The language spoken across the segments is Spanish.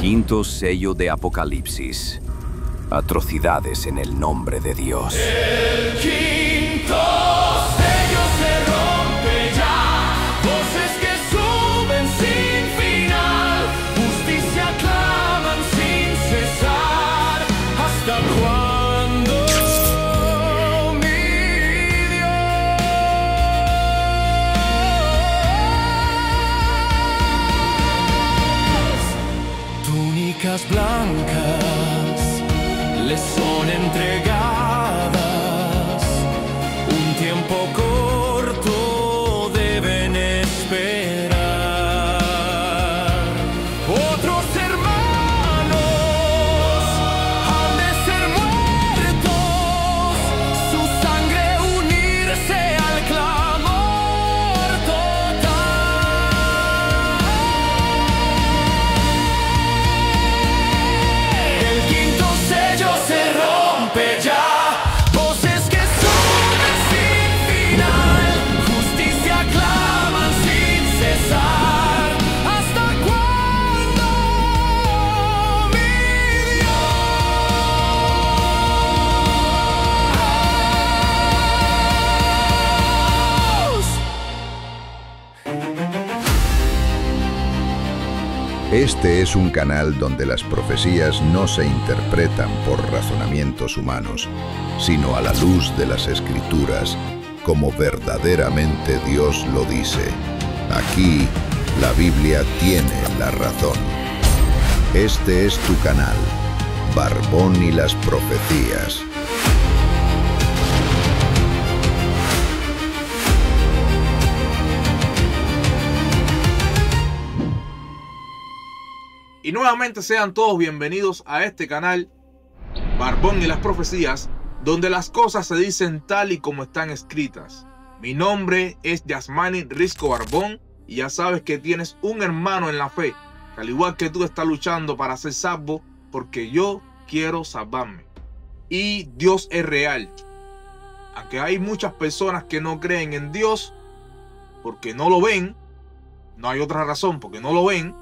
Quinto sello de Apocalipsis. Atrocidades en el nombre de Dios. El quinto sello se rompe ya. Voces que suben sin final. Justicia claman sin cesar. ¿Hasta cuándo, mi Dios? Túnicas blancas les son entregadas, un tiempo corto deben esperar. Otros hermanos han de ser muertos, su sangre unirse al clamor total. El quinto sello se rompe ya. Voces que suben sin final. Justicia claman sin cesar. ¿Hasta cuándo, mi Dios? Este es un canal donde las profecías no se interpretan por razonamientos humanos, sino a la luz de las Escrituras, como verdaderamente Dios lo dice. Aquí, la Biblia tiene la razón. Este es tu canal, Barbón y las Profecías. Y nuevamente sean todos bienvenidos a este canal, Barbón y las Profecías, donde las cosas se dicen tal y como están escritas. Mi nombre es Yasmani Risco Barbón y ya sabes que tienes un hermano en la fe, que al igual que tú está luchando para ser salvo, porque yo quiero salvarme. Y Dios es real. Aunque hay muchas personas que no creen en Dios porque no lo ven, no hay otra razón, porque no lo ven.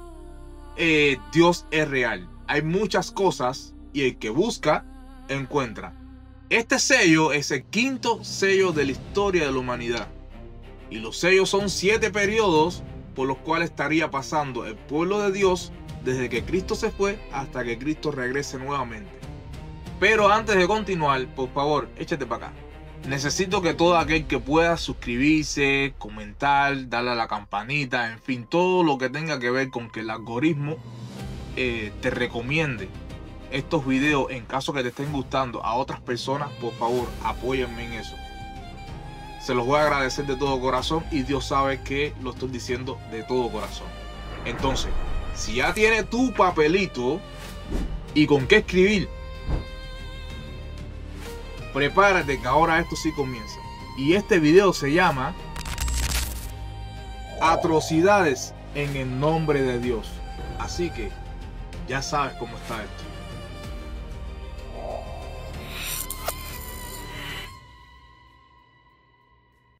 Dios es real. Hay muchas cosas y el que busca, encuentra. Este sello es el quinto sello de la historia de la humanidad. Y los sellos son 7 periodos por los cuales estaría pasando el pueblo de Dios desde que Cristo se fue hasta que Cristo regrese nuevamente. Pero antes de continuar, por favor, échate para acá. Necesito que todo aquel que pueda suscribirse, comentar, darle a la campanita, en fin, todo lo que tenga que ver con que el algoritmo te recomiende estos videos en caso que te estén gustando a otras personas, por favor, apóyenme en eso. Se los voy a agradecer de todo corazón y Dios sabe que lo estoy diciendo de todo corazón. Entonces, si ya tienes tu papelito y con qué escribir, prepárate que ahora esto sí comienza. Y este video se llama Atrocidades en el nombre de Dios. Así que ya sabes cómo está esto.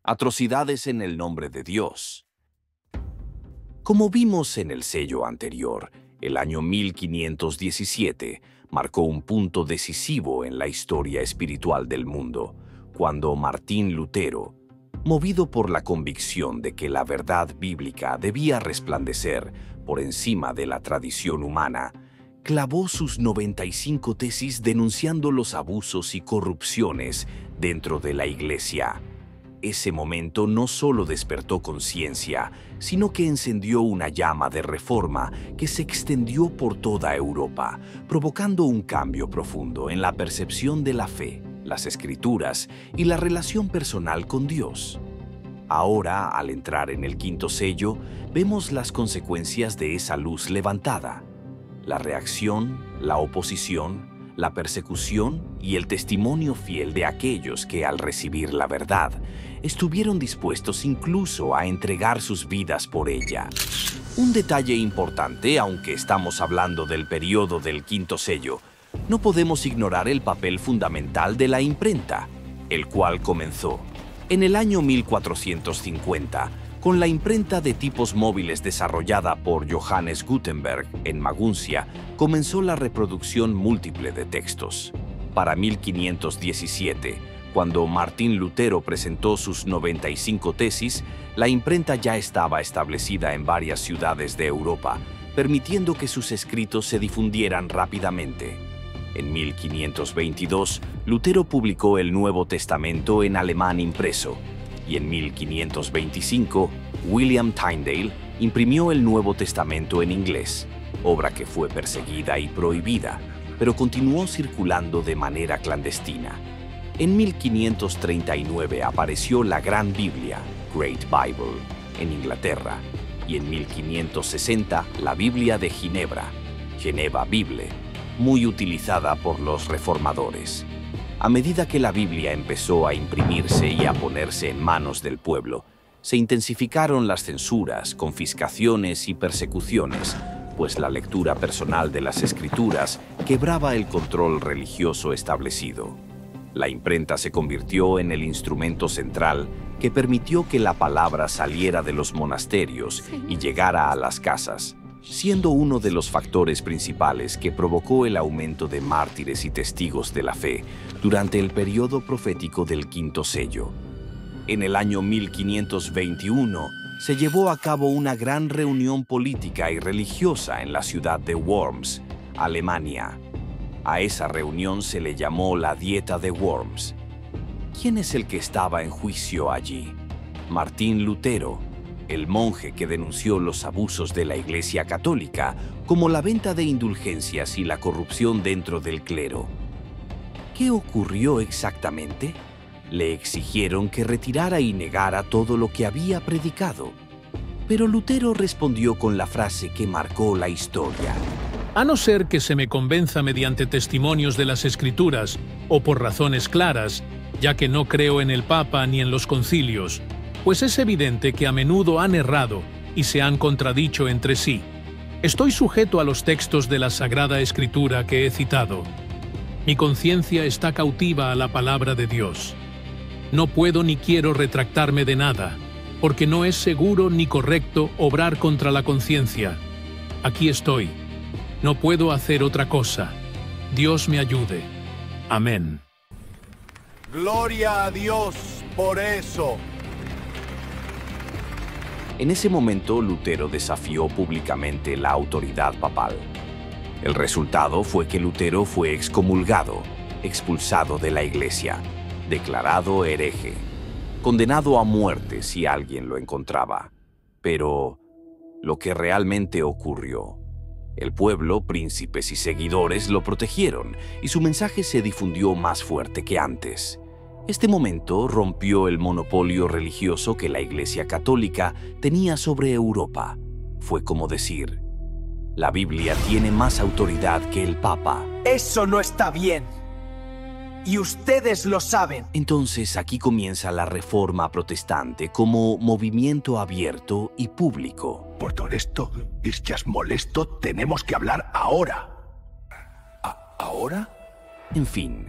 Atrocidades en el nombre de Dios. Como vimos en el sello anterior, el año 1517 marcó un punto decisivo en la historia espiritual del mundo, cuando Martín Lutero, movido por la convicción de que la verdad bíblica debía resplandecer por encima de la tradición humana, clavó sus 95 tesis denunciando los abusos y corrupciones dentro de la Iglesia. Ese momento no solo despertó conciencia, sino que encendió una llama de reforma que se extendió por toda Europa, provocando un cambio profundo en la percepción de la fe, las Escrituras y la relación personal con Dios. Ahora, al entrar en el quinto sello, vemos las consecuencias de esa luz levantada. La reacción, la oposición, la persecución y el testimonio fiel de aquellos que, al recibir la verdad, estuvieron dispuestos incluso a entregar sus vidas por ella. Un detalle importante, aunque estamos hablando del periodo del quinto sello, no podemos ignorar el papel fundamental de la imprenta, el cual comenzó en el año 1450 Con la imprenta de tipos móviles desarrollada por Johannes Gutenberg en Maguncia, comenzó la reproducción múltiple de textos. Para 1517, cuando Martín Lutero presentó sus 95 tesis, la imprenta ya estaba establecida en varias ciudades de Europa, permitiendo que sus escritos se difundieran rápidamente. En 1522, Lutero publicó el Nuevo Testamento en alemán impreso, y en 1525, William Tyndale imprimió el Nuevo Testamento en inglés, obra que fue perseguida y prohibida, pero continuó circulando de manera clandestina. En 1539 apareció la Gran Biblia, Great Bible, en Inglaterra, y en 1560 la Biblia de Ginebra, Geneva Bible, muy utilizada por los reformadores. A medida que la Biblia empezó a imprimirse y a ponerse en manos del pueblo, se intensificaron las censuras, confiscaciones y persecuciones, pues la lectura personal de las Escrituras quebraba el control religioso establecido. La imprenta se convirtió en el instrumento central que permitió que la palabra saliera de los monasterios y llegara a las casas, siendo uno de los factores principales que provocó el aumento de mártires y testigos de la fe durante el periodo profético del quinto sello. En el año 1521 se llevó a cabo una gran reunión política y religiosa en la ciudad de Worms, Alemania. A esa reunión se le llamó la Dieta de Worms. ¿Quién es el que estaba en juicio allí? Martín Lutero, el monje que denunció los abusos de la Iglesia Católica, como la venta de indulgencias y la corrupción dentro del clero. ¿Qué ocurrió exactamente? Le exigieron que retirara y negara todo lo que había predicado. Pero Lutero respondió con la frase que marcó la historia. A no ser que se me convenza mediante testimonios de las Escrituras o por razones claras, ya que no creo en el Papa ni en los concilios, pues es evidente que a menudo han errado y se han contradicho entre sí. Estoy sujeto a los textos de la Sagrada Escritura que he citado. Mi conciencia está cautiva a la palabra de Dios. No puedo ni quiero retractarme de nada, porque no es seguro ni correcto obrar contra la conciencia. Aquí estoy. No puedo hacer otra cosa. Dios me ayude. Amén. Gloria a Dios por eso. En ese momento, Lutero desafió públicamente la autoridad papal. El resultado fue que Lutero fue excomulgado, expulsado de la Iglesia, declarado hereje, condenado a muerte si alguien lo encontraba. Pero lo que realmente ocurrió: el pueblo, príncipes y seguidores lo protegieron y su mensaje se difundió más fuerte que antes. Este momento rompió el monopolio religioso que la Iglesia Católica tenía sobre Europa. Fue como decir: la Biblia tiene más autoridad que el Papa. Eso no está bien. Y ustedes lo saben. Entonces aquí comienza la Reforma Protestante como movimiento abierto y público. Por todo esto, es molesto, tenemos que hablar ahora. ¿Ahora? En fin,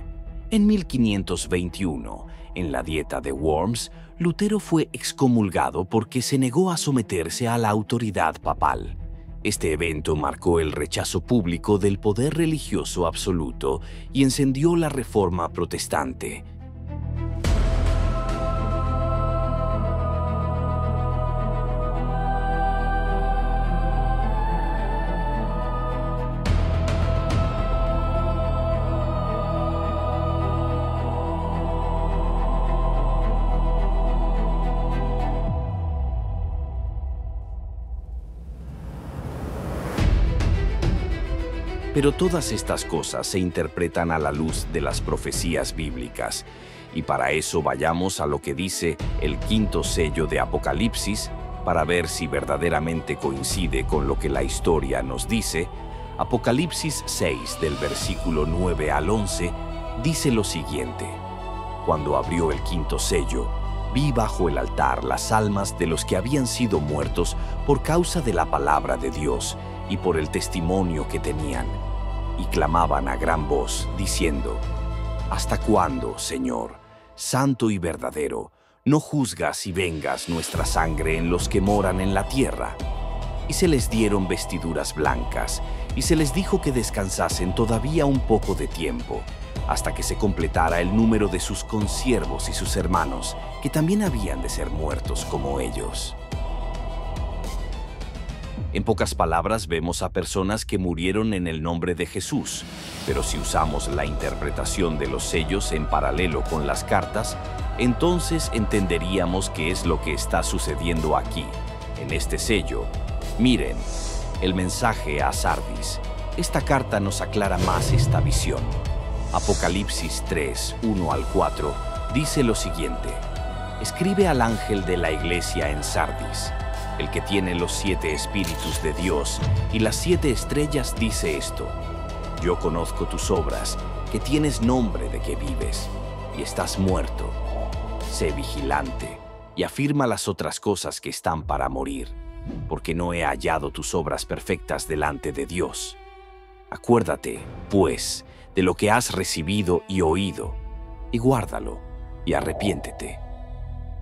en 1521, en la Dieta de Worms, Lutero fue excomulgado porque se negó a someterse a la autoridad papal. Este evento marcó el rechazo público del poder religioso absoluto y encendió la Reforma Protestante. Pero todas estas cosas se interpretan a la luz de las profecías bíblicas, y para eso vayamos a lo que dice el quinto sello de Apocalipsis, para ver si verdaderamente coincide con lo que la historia nos dice. Apocalipsis 6, del versículo 9 al 11, dice lo siguiente: Cuando abrió el quinto sello, vi bajo el altar las almas de los que habían sido muertos por causa de la palabra de Dios y por el testimonio que tenían, y clamaban a gran voz, diciendo: ¿Hasta cuándo, Señor, santo y verdadero, no juzgas y vengas nuestra sangre en los que moran en la tierra. Y se les dieron vestiduras blancas, y se les dijo que descansasen todavía un poco de tiempo, hasta que se completara el número de sus consiervos y sus hermanos, que también habían de ser muertos como ellos. En pocas palabras, vemos a personas que murieron en el nombre de Jesús, pero si usamos la interpretación de los sellos en paralelo con las cartas, entonces entenderíamos qué es lo que está sucediendo aquí, en este sello. Miren, el mensaje a Sardis. Esta carta nos aclara más esta visión. Apocalipsis 3, 1 al 4, dice lo siguiente: escribe al ángel de la iglesia en Sardis, el que tiene los 7 espíritus de Dios y las 7 estrellas, dice esto: yo conozco tus obras, que tienes nombre de que vives, y estás muerto. Sé vigilante, y afirma las otras cosas que están para morir, porque no he hallado tus obras perfectas delante de Dios. Acuérdate, pues, de lo que has recibido y oído, y guárdalo, y arrepiéntete.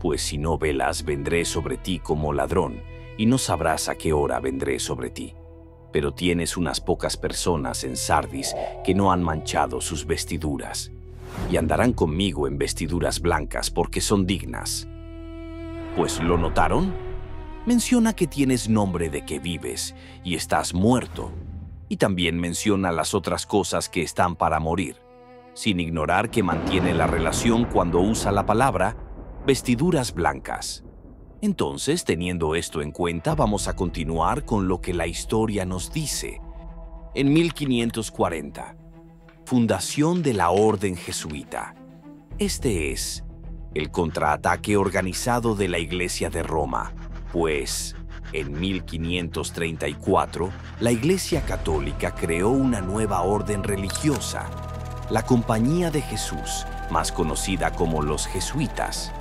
Pues si no velas, vendré sobre ti como ladrón, y no sabrás a qué hora vendré sobre ti. Pero tienes unas pocas personas en Sardis que no han manchado sus vestiduras, y andarán conmigo en vestiduras blancas porque son dignas. Pues, ¿lo notaron? Menciona que tienes nombre de que vives y estás muerto, y también menciona las otras cosas que están para morir, sin ignorar que mantiene la relación cuando usa la palabra vestiduras blancas. Entonces, teniendo esto en cuenta, vamos a continuar con lo que la historia nos dice. En 1540, fundación de la Orden Jesuita. Este es el contraataque organizado de la Iglesia de Roma, pues en 1534 la Iglesia Católica creó una nueva orden religiosa, la Compañía de Jesús, más conocida como los Jesuitas.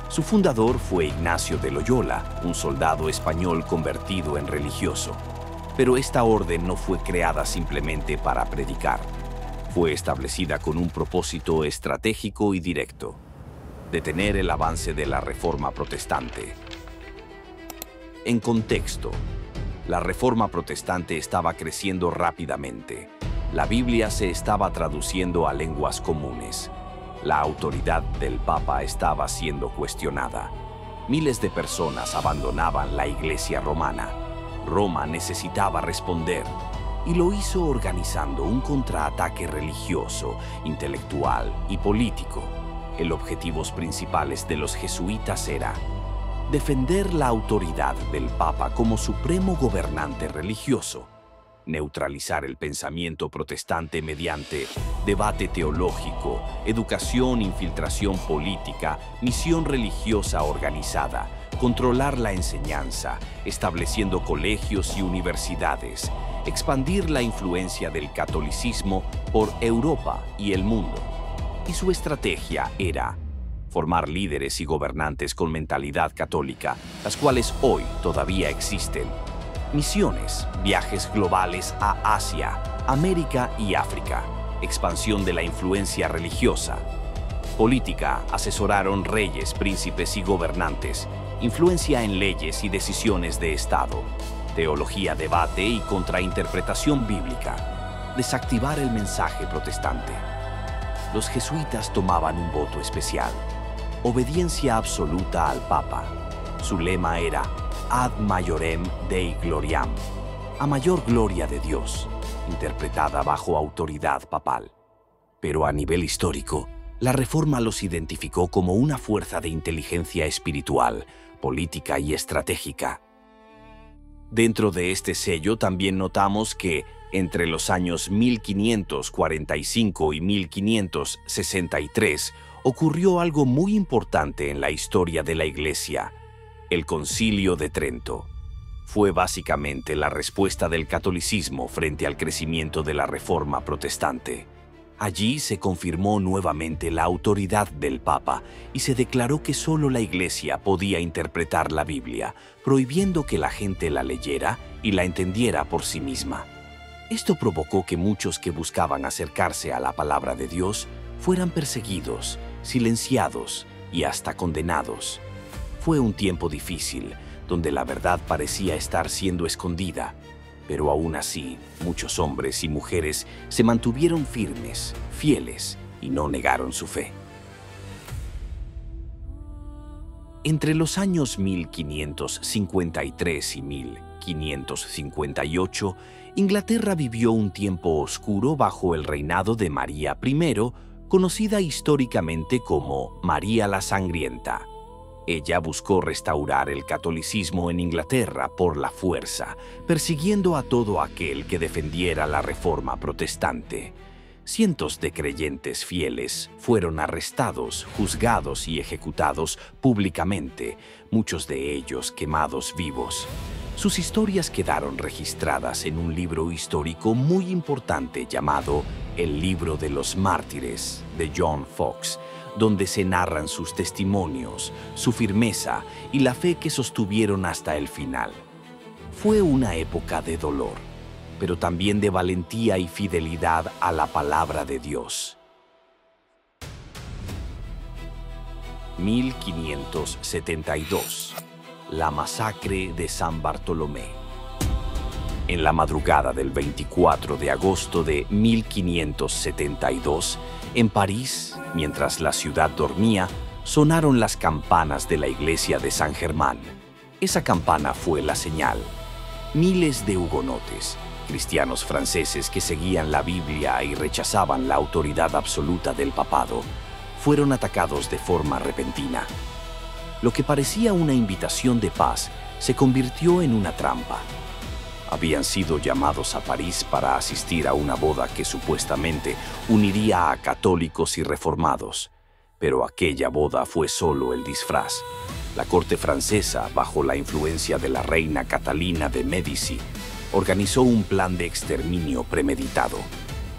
Su fundador fue Ignacio de Loyola, un soldado español convertido en religioso. Pero esta orden no fue creada simplemente para predicar. Fue establecida con un propósito estratégico y directo: detener el avance de la Reforma Protestante. En contexto, la Reforma Protestante estaba creciendo rápidamente. La Biblia se estaba traduciendo a lenguas comunes. La autoridad del Papa estaba siendo cuestionada. Miles de personas abandonaban la Iglesia romana. Roma necesitaba responder, y lo hizo organizando un contraataque religioso, intelectual y político. El objetivos principales de los jesuitas era defender la autoridad del Papa como supremo gobernante religioso, neutralizar el pensamiento protestante mediante debate teológico, educación, infiltración política, misión religiosa organizada, controlar la enseñanza, estableciendo colegios y universidades, expandir la influencia del catolicismo por Europa y el mundo. Y su estrategia era formar líderes y gobernantes con mentalidad católica, las cuales hoy todavía existen. Misiones, viajes globales a Asia, América y África, expansión de la influencia religiosa. Política, asesoraron reyes, príncipes y gobernantes, influencia en leyes y decisiones de Estado. Teología, debate y contrainterpretación bíblica. Desactivar el mensaje protestante. Los jesuitas tomaban un voto especial: obediencia absoluta al Papa. Su lema era Ad Majorem Dei Gloriam, a mayor gloria de Dios, interpretada bajo autoridad papal. Pero a nivel histórico, la Reforma los identificó como una fuerza de inteligencia espiritual, política y estratégica. Dentro de este sello también notamos que entre los años 1545 y 1563 ocurrió algo muy importante en la historia de la Iglesia: el Concilio de Trento. Fue básicamente la respuesta del catolicismo frente al crecimiento de la Reforma Protestante. Allí se confirmó nuevamente la autoridad del Papa y se declaró que solo la Iglesia podía interpretar la Biblia, prohibiendo que la gente la leyera y la entendiera por sí misma. Esto provocó que muchos que buscaban acercarse a la palabra de Dios fueran perseguidos, silenciados y hasta condenados. Fue un tiempo difícil, donde la verdad parecía estar siendo escondida, pero aún así, muchos hombres y mujeres se mantuvieron firmes, fieles, y no negaron su fe. Entre los años 1553 y 1558, Inglaterra vivió un tiempo oscuro bajo el reinado de María I, conocida históricamente como María la Sangrienta. Ella buscó restaurar el catolicismo en Inglaterra por la fuerza, persiguiendo a todo aquel que defendiera la reforma protestante. Cientos de creyentes fieles fueron arrestados, juzgados y ejecutados públicamente, muchos de ellos quemados vivos. Sus historias quedaron registradas en un libro histórico muy importante llamado El Libro de los Mártires, de John Foxe, donde se narran sus testimonios, su firmeza y la fe que sostuvieron hasta el final. Fue una época de dolor, pero también de valentía y fidelidad a la palabra de Dios. 1572. La masacre de San Bartolomé. En la madrugada del 24 de agosto de 1572, en París, mientras la ciudad dormía, sonaron las campanas de la iglesia de San Germán. Esa campana fue la señal. Miles de hugonotes, cristianos franceses que seguían la Biblia y rechazaban la autoridad absoluta del papado, fueron atacados de forma repentina. Lo que parecía una invitación de paz se convirtió en una trampa. Habían sido llamados a París para asistir a una boda que supuestamente uniría a católicos y reformados, pero aquella boda fue solo el disfraz. La corte francesa, bajo la influencia de la reina Catalina de Médici, organizó un plan de exterminio premeditado.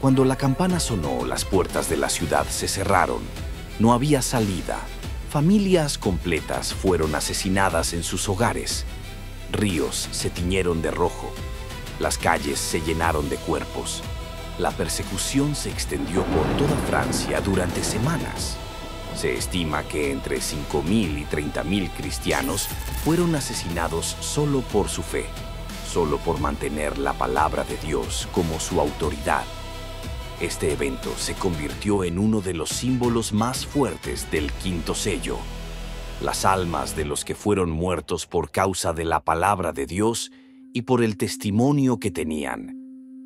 Cuando la campana sonó, las puertas de la ciudad se cerraron. No había salida. Familias completas fueron asesinadas en sus hogares. Ríos se tiñeron de rojo. Las calles se llenaron de cuerpos. La persecución se extendió por toda Francia durante semanas. Se estima que entre 5.000 y 30.000 cristianos fueron asesinados solo por su fe, solo por mantener la palabra de Dios como su autoridad. Este evento se convirtió en uno de los símbolos más fuertes del quinto sello. Las almas de los que fueron muertos por causa de la palabra de Dios y por el testimonio que tenían.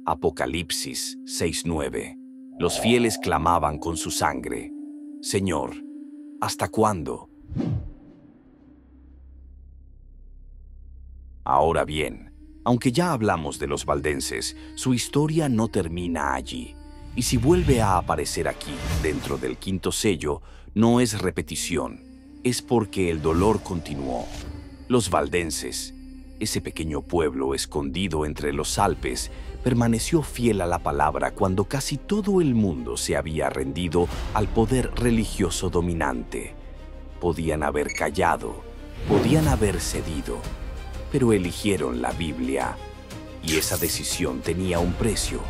Apocalipsis 6:9. Los fieles clamaban con su sangre: Señor, ¿hasta cuándo? Ahora bien, aunque ya hablamos de los valdenses, su historia no termina allí. Y si vuelve a aparecer aquí, dentro del quinto sello, no es repetición, es porque el dolor continuó. Los valdenses, ese pequeño pueblo escondido entre los Alpes, permaneció fiel a la palabra cuando casi todo el mundo se había rendido al poder religioso dominante. Podían haber callado, podían haber cedido, pero eligieron la Biblia, y esa decisión tenía un precio.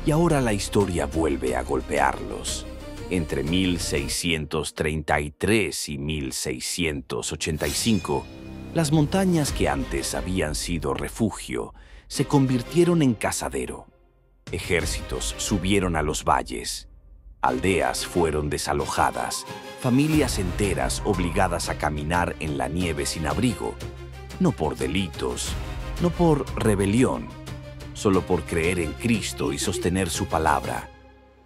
Y ahora la historia vuelve a golpearlos. Entre 1633 y 1685, las montañas que antes habían sido refugio se convirtieron en cazadero. Ejércitos subieron a los valles. Aldeas fueron desalojadas, familias enteras obligadas a caminar en la nieve sin abrigo, no por delitos, no por rebelión, solo por creer en Cristo y sostener su palabra.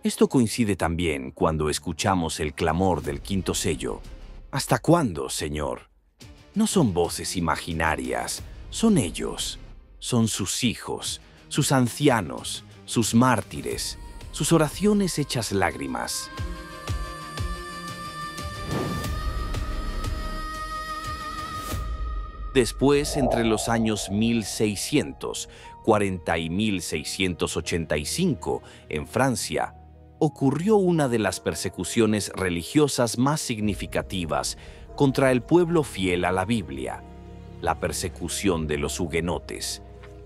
Esto coincide también cuando escuchamos el clamor del quinto sello: ¿hasta cuándo, Señor? No son voces imaginarias, son ellos, son sus hijos, sus ancianos, sus mártires, sus oraciones hechas lágrimas. Después, entre los años 1640 y 1685, en Francia, ocurrió una de las persecuciones religiosas más significativas contra el pueblo fiel a la Biblia: la persecución de los hugonotes.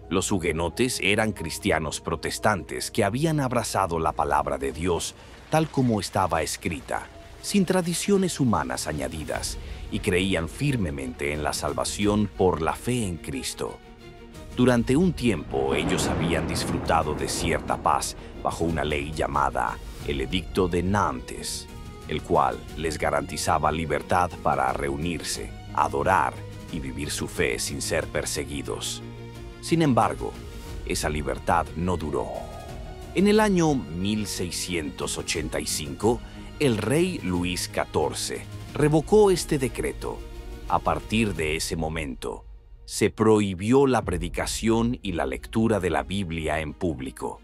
Los hugonotes eran cristianos protestantes que habían abrazado la palabra de Dios tal como estaba escrita, sin tradiciones humanas añadidas, y creían firmemente en la salvación por la fe en Cristo. Durante un tiempo ellos habían disfrutado de cierta paz bajo una ley llamada el Edicto de Nantes, el cual les garantizaba libertad para reunirse, adorar y vivir su fe sin ser perseguidos. Sin embargo, esa libertad no duró. En el año 1685, el rey Luis XIV revocó este decreto. A partir de ese momento, se prohibió la predicación y la lectura de la Biblia en público.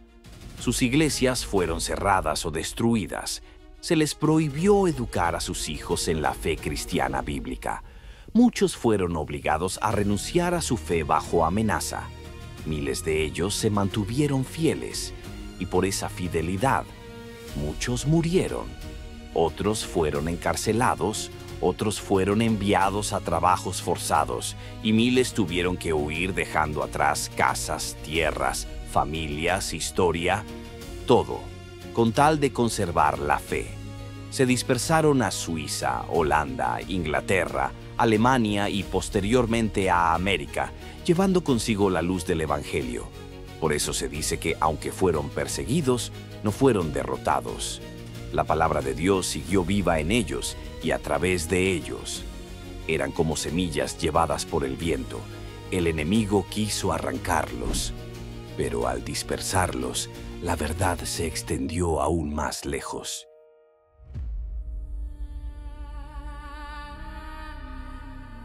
Sus iglesias fueron cerradas o destruidas. Se les prohibió educar a sus hijos en la fe cristiana bíblica. Muchos fueron obligados a renunciar a su fe bajo amenaza. Miles de ellos se mantuvieron fieles, y por esa fidelidad, muchos murieron. Otros fueron encarcelados, otros fueron enviados a trabajos forzados, y miles tuvieron que huir dejando atrás casas, tierras, familias, historia, todo, con tal de conservar la fe. Se dispersaron a Suiza, Holanda, Inglaterra, Alemania y posteriormente a América, llevando consigo la luz del Evangelio. Por eso se dice que, aunque fueron perseguidos, no fueron derrotados. La palabra de Dios siguió viva en ellos y a través de ellos. Eran como semillas llevadas por el viento. El enemigo quiso arrancarlos, pero al dispersarlos, la verdad se extendió aún más lejos.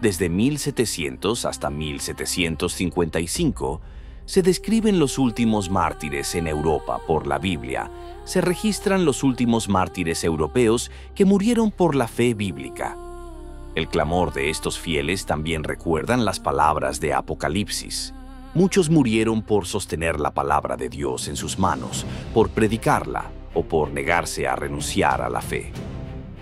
Desde 1700 hasta 1755, se describen los últimos mártires en Europa por la Biblia. Se registran los últimos mártires europeos que murieron por la fe bíblica. El clamor de estos fieles también recuerdan las palabras de Apocalipsis. Muchos murieron por sostener la palabra de Dios en sus manos, por predicarla o por negarse a renunciar a la fe.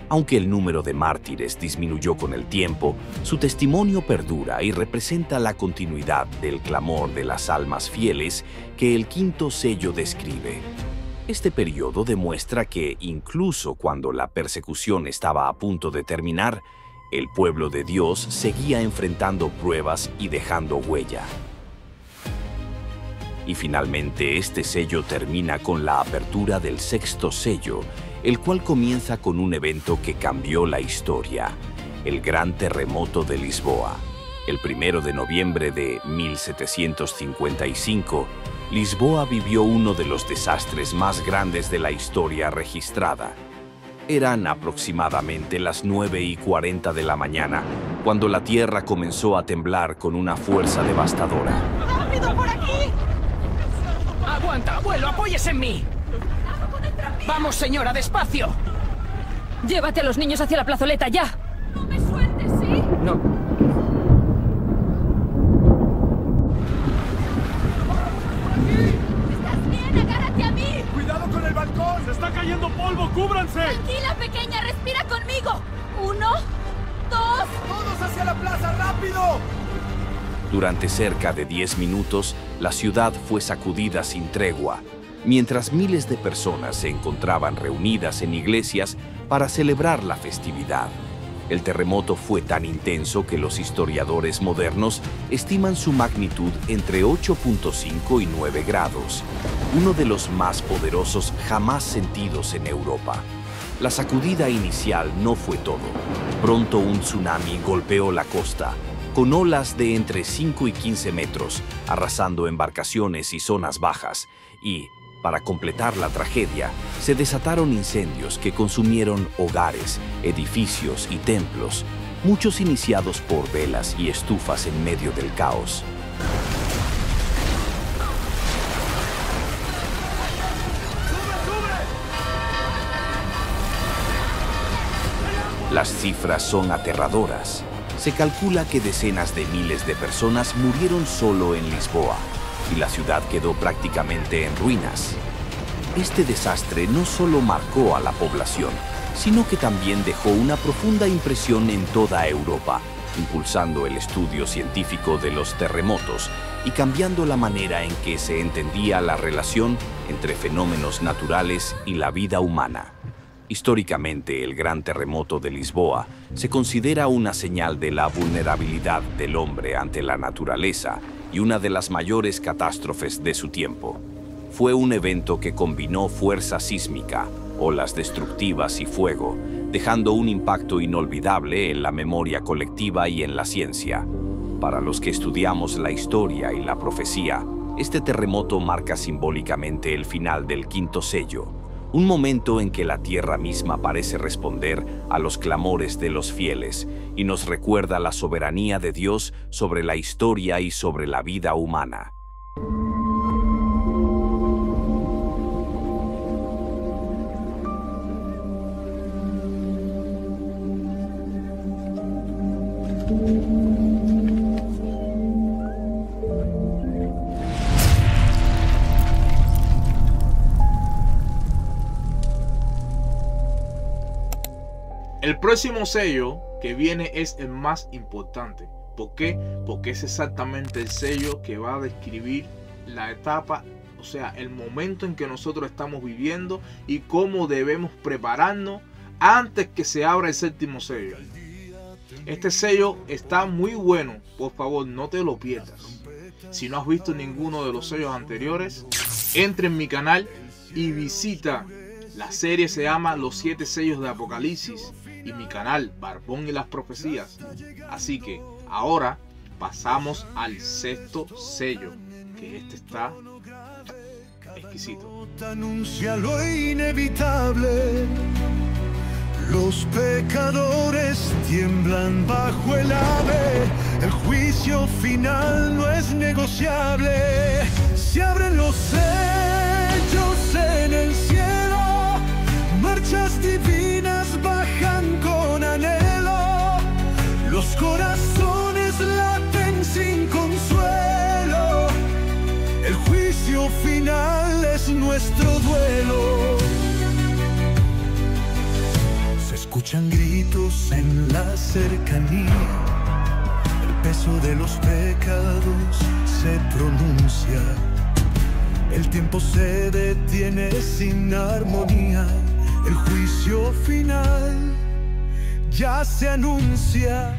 Aunque el número de mártires disminuyó con el tiempo, su testimonio perdura y representa la continuidad del clamor de las almas fieles que el quinto sello describe. Este periodo demuestra que, incluso cuando la persecución estaba a punto de terminar, el pueblo de Dios seguía enfrentando pruebas y dejando huella. Y finalmente este sello termina con la apertura del sexto sello, el cual comienza con un evento que cambió la historia, el Gran Terremoto de Lisboa. El 1 de noviembre de 1755, Lisboa vivió uno de los desastres más grandes de la historia registrada. Eran aproximadamente las 9:40 de la mañana, cuando la tierra comenzó a temblar con una fuerza devastadora. ¡Rápido, por aquí! ¡Aguanta, abuelo! ¡Apóyese en mí! ¡Vamos, señora, despacio! Llévate a los niños hacia la plazoleta, ya. No me sueltes, ¿sí? No. ¿Estás bien? ¡Agárrate a mí! ¡Cuidado con el balcón! ¡Se está cayendo polvo! ¡Cúbranse! Tranquila, pequeña, respira conmigo. 1, 2... ¡Todos hacia la plaza, rápido! Durante cerca de 10 minutos, la ciudad fue sacudida sin tregua, mientras miles de personas se encontraban reunidas en iglesias para celebrar la festividad. El terremoto fue tan intenso que los historiadores modernos estiman su magnitud entre 8.5 y 9 grados, uno de los más poderosos jamás sentidos en Europa. La sacudida inicial no fue todo. Pronto un tsunami golpeó la costa, con olas de entre 5 y 15 metros, arrasando embarcaciones y zonas bajas, y, para completar la tragedia, se desataron incendios que consumieron hogares, edificios y templos, muchos iniciados por velas y estufas en medio del caos. Las cifras son aterradoras. Se calcula que decenas de miles de personas murieron solo en Lisboa, y la ciudad quedó prácticamente en ruinas. Este desastre no solo marcó a la población, sino que también dejó una profunda impresión en toda Europa, impulsando el estudio científico de los terremotos y cambiando la manera en que se entendía la relación entre fenómenos naturales y la vida humana. Históricamente, el Gran Terremoto de Lisboa se considera una señal de la vulnerabilidad del hombre ante la naturaleza y una de las mayores catástrofes de su tiempo. Fue un evento que combinó fuerza sísmica, olas destructivas y fuego, dejando un impacto inolvidable en la memoria colectiva y en la ciencia. Para los que estudiamos la historia y la profecía, este terremoto marca simbólicamente el final del quinto sello, un momento en que la tierra misma parece responder a los clamores de los fieles y nos recuerda la soberanía de Dios sobre la historia y sobre la vida humana. El próximo sello que viene es el más importante. ¿Por qué? Porque es exactamente el sello que va a describir la etapa, o sea, el momento en que nosotros estamos viviendo y cómo debemos prepararnos antes que se abra el séptimo sello. Este sello está muy bueno, por favor no te lo pierdas. Si no has visto ninguno de los sellos anteriores, entra en mi canal y visita. La serie se llama Los 7 sellos de Apocalipsis y mi canal Barbón y las Profecías. Así que ahora pasamos al sexto sello, que este está exquisito. Anuncia lo inevitable. Los pecadores tiemblan bajo el ave. El juicio final no es negociable. Se abren los sellos en el cielo. Marchas divinas bajan con anhelo. Los corazones laten sin consuelo. El juicio final es nuestro duelo. Se escuchan gritos en la cercanía. El peso de los pecados se pronuncia. El tiempo se detiene sin armonía. El juicio final ya se anuncia.